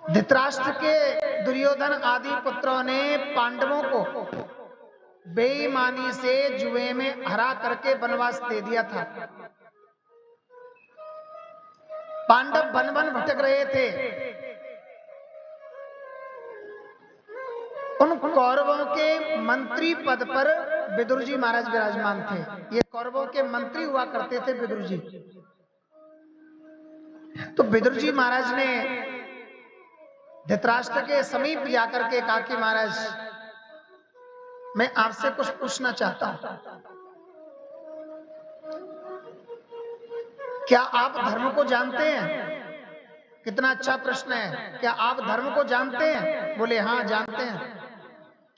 धृतराष्ट्र के दुर्योधन आदि पुत्रों ने पांडवों को बेईमानी से जुए में हरा करके वनवास दे दिया था। पांडव वन वन भटक रहे थे। उन कौरवों के मंत्री पद पर विदुर जी महाराज विराजमान थे। ये कौरवों के मंत्री हुआ करते थे विदुर जी। तो विदुर जी महाराज ने धृतराष्ट्र के समीप जाकर के कहा कि महाराज, मैं आपसे कुछ पूछना चाहता हूं। क्या आप धर्म को जानते हैं? कितना अच्छा प्रश्न है। क्या आप धर्म को जानते हैं? बोले हाँ जानते हैं।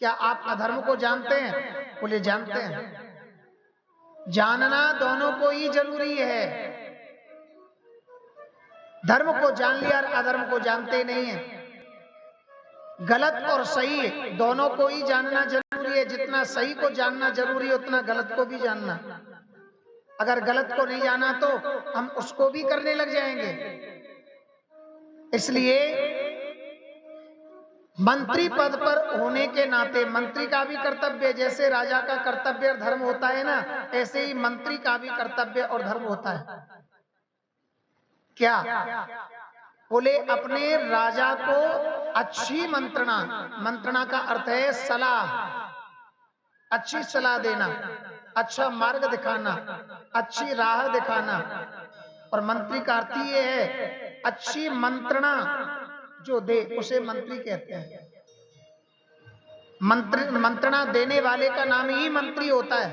क्या आप अधर्म को जानते हैं? बोले जानते हैं। जानना दोनों को ही जरूरी है। धर्म को जान लिया और अधर्म को जानते नहीं है। गलत और सही दोनों को ही जानना जरूरी है। जितना सही को जानना जरूरी है उतना गलत को भी जानना। अगर गलत को नहीं जाना तो हम उसको भी करने लग जाएंगे। इसलिए मंत्री पद पर होने के नाते मंत्री का भी कर्तव्य, जैसे राजा का कर्तव्य और धर्म होता है ना, ऐसे ही मंत्री का भी कर्तव्य और धर्म होता है। क्या? बोले अपने राजा को अच्छी मंत्रणा, मंत्रणा का अर्थ है सलाह, अच्छी सलाह देना, अच्छा मार्ग दिखाना, अच्छी राह दिखाना। और मंत्री का अर्थ ये है अच्छी मंत्रणा जो दे उसे मंत्री कहते हैं। मंत्रणा देने वाले का नाम ही मंत्री होता है,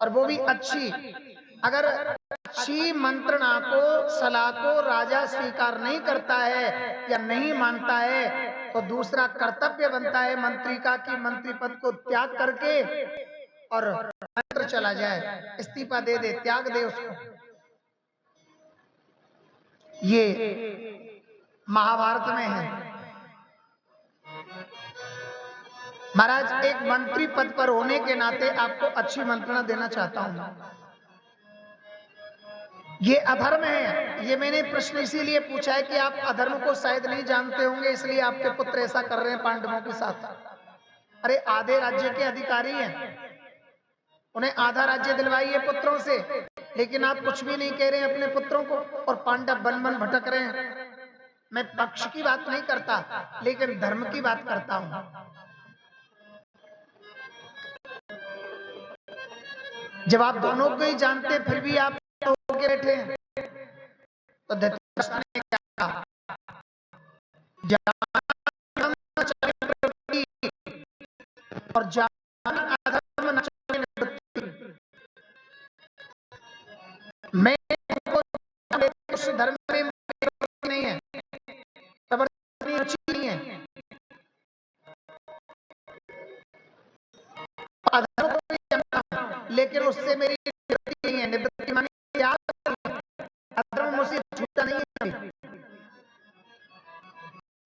और वो भी अच्छी। अगर अच्छी मंत्रणा को, सलाह को राजा स्वीकार नहीं करता है या नहीं मानता है तो दूसरा कर्तव्य बनता है मंत्री का कि मंत्री पद को त्याग करके और अन्यत्र चला जाए, इस्तीफा दे दे, त्याग दे उसको। ये महाभारत में है। महाराज, एक मंत्री पद पर होने के नाते आपको अच्छी मंत्रणा देना चाहता हूं। ये अधर्म है। ये मैंने प्रश्न इसीलिए पूछा है कि आप अधर्म को शायद नहीं जानते होंगे, इसलिए आपके पुत्र ऐसा कर रहे हैं पांडवों के साथ। अरे आधे राज्य के अधिकारी हैं, उन्हें आधा राज्य दिलवाइए पुत्रों से, लेकिन आप कुछ भी नहीं कह रहे हैं अपने पुत्रों को, और पांडव वन वन भटक रहे हैं। मैं पक्ष की बात नहीं करता, लेकिन धर्म की बात करता हूं। जब आप दोनों को ही जानते फिर भी आप होके बैठे हैं, तो धृतराष्ट्र ने क्या कहा? और जान अधर्म न चले निवृत्ति। मैं उस धर्म में नहीं है, जबरदस्ती रुचि नहीं है। अधर्म को नहीं जानता हूं, लेकिन उससे मेरी निवृत्ति नहीं है। निवृत्ति माने त्याग। अधर्म मुझसे छूटा नहीं है।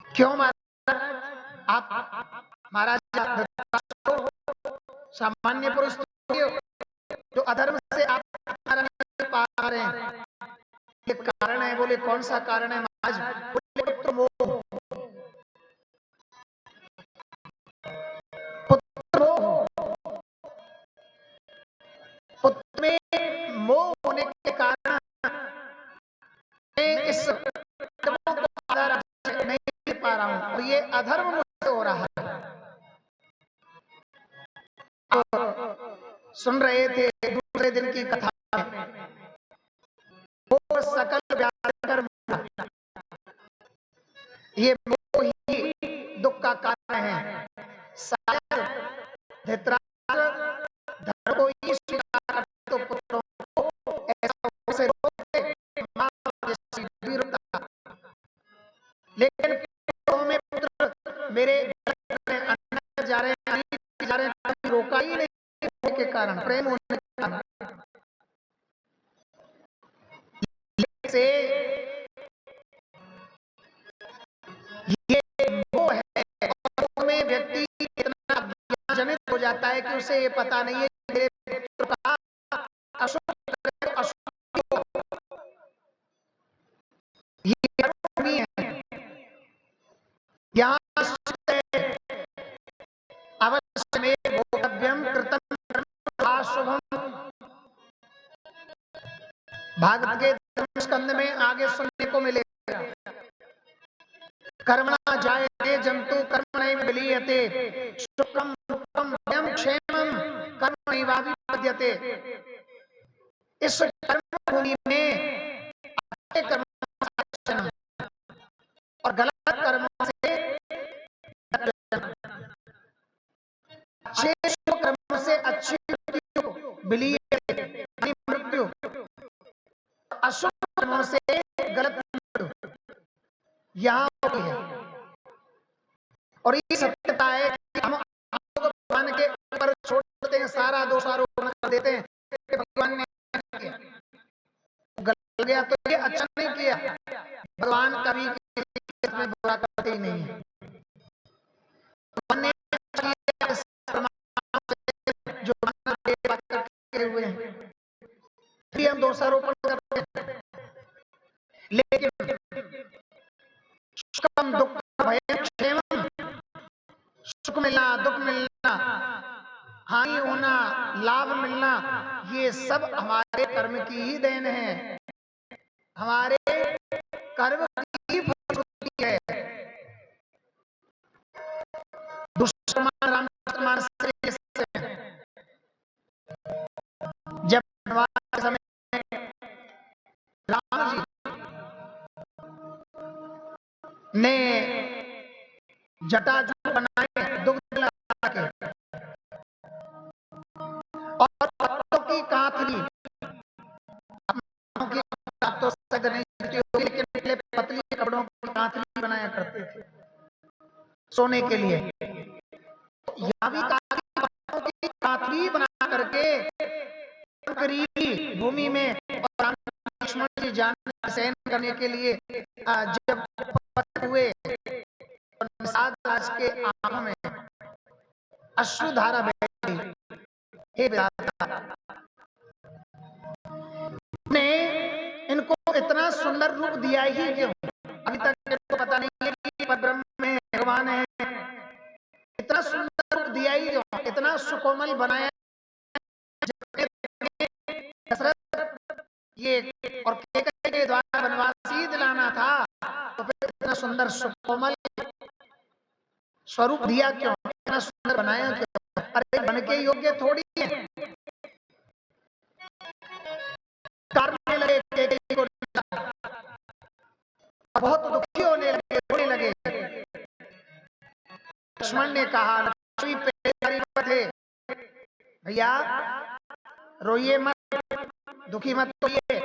क्यों महाराज? आप महाराज सामान्य पुरुष जो अधर्म से आप नहीं पा रहे हैं, ये कारण है। बोले कौन सा कारण है महाराज? बोले पुत्र मोह। पुत्र मोह, पुत्र में मोह होने के कारण मैं इस अधर्म को आधार नहीं दे पा रहा हूं, और ये अधर्म मुझसे हो रहा है। सुन रहे थे दूसरे दिन की कथा में, वो सकल व्याधि कर ये मोह ही दुख का कारण है। शायद धृतराष्ट्र धर्म को ही स्वीकार करते तो पुत्रों को ऐसा उसे रोकते, लेकिन में पुत्र मेरे जा रहे हैं, रोका ही नहीं के कारण, प्रेम होने के कारण से ये मोह है। और मोह में व्यक्ति इतना जनित हो जाता है कि उसे ये पता नहीं है मेरे पुत्र का अशुभ ये नहीं है। भागवत के दसवें स्कंद में आगे सुनने को मिलेगा, कर्मणा जायते जंतु कर्मणैव विलीयते सुखम दुःखम भयं क्षेमम कर्मणैवाभिपद्यते। इस कर्म भूमि में अच्छे कर्मों से जन्म और गलत कर्मों से जन्म, अच्छे शुभ कर्मों से अच्छी मृत्यु विलीयते यानी मृत्यु, अशुभ कर्मों से गलत मृत्यु यहाँ होती है। और ये सत्यता है कि हम भगवान के ऊपर छोड़ देते हैं, सारा दोषारोपण कर देते हैं कि भगवान ने गलत गया तो ये अच्छा नहीं किया। भगवान कभी किसी में बुरा करते ही नहीं है। भगवान ने जो हुए हैं फिर हम दोषारोपण करते हैं, लेकिन सुखम दुख भयं क्षेमम, सुख मिलना दुख मिलना, हानि होना लाभ मिलना, ये सब हमारे कर्म की ही देन है, हमारे कर्म की फलश्रुति है। दुष्कर्मा रामचरितमानस जब वनवास समय राम जी ने जटाजूट बनाए दुग्ध लगा के और पत्तों की कांथली, तो सद नहीं होगी लेकिन पहले पतली कपड़ों की कांथली बनाया करते थे सोने के लिए। यहाँ भी पत्तों की कांथली बना करके भूमि में और लक्ष्मण जी जान सहन करने के लिए जब हुए निषाद राज के आंखों में अश्रुधारा बह गई। हे विधाता, ने इनको इतना सुंदर रूप दिया ही क्यों? अभी तक इनको पता नहीं है कि परब्रह्म में भगवान है। इतना सुंदर रूप दिया ही क्यों? इतना सुकोमल बनाया ये और कैकेयी के द्वारा वनवासी दिलाना था, तो फिर इतना सुंदर सुकोमल स्वरूप दिया क्यों? इतना सुंदर बनाया क्यों? अरे बन के योग्य थोड़ी है। करने लगे कैकेयी को, बहुत दुखी होने लगे। लक्ष्मण ने कहा, लक्ष्मी पहले थे भैया रोइए मत, दुखी मत होइए,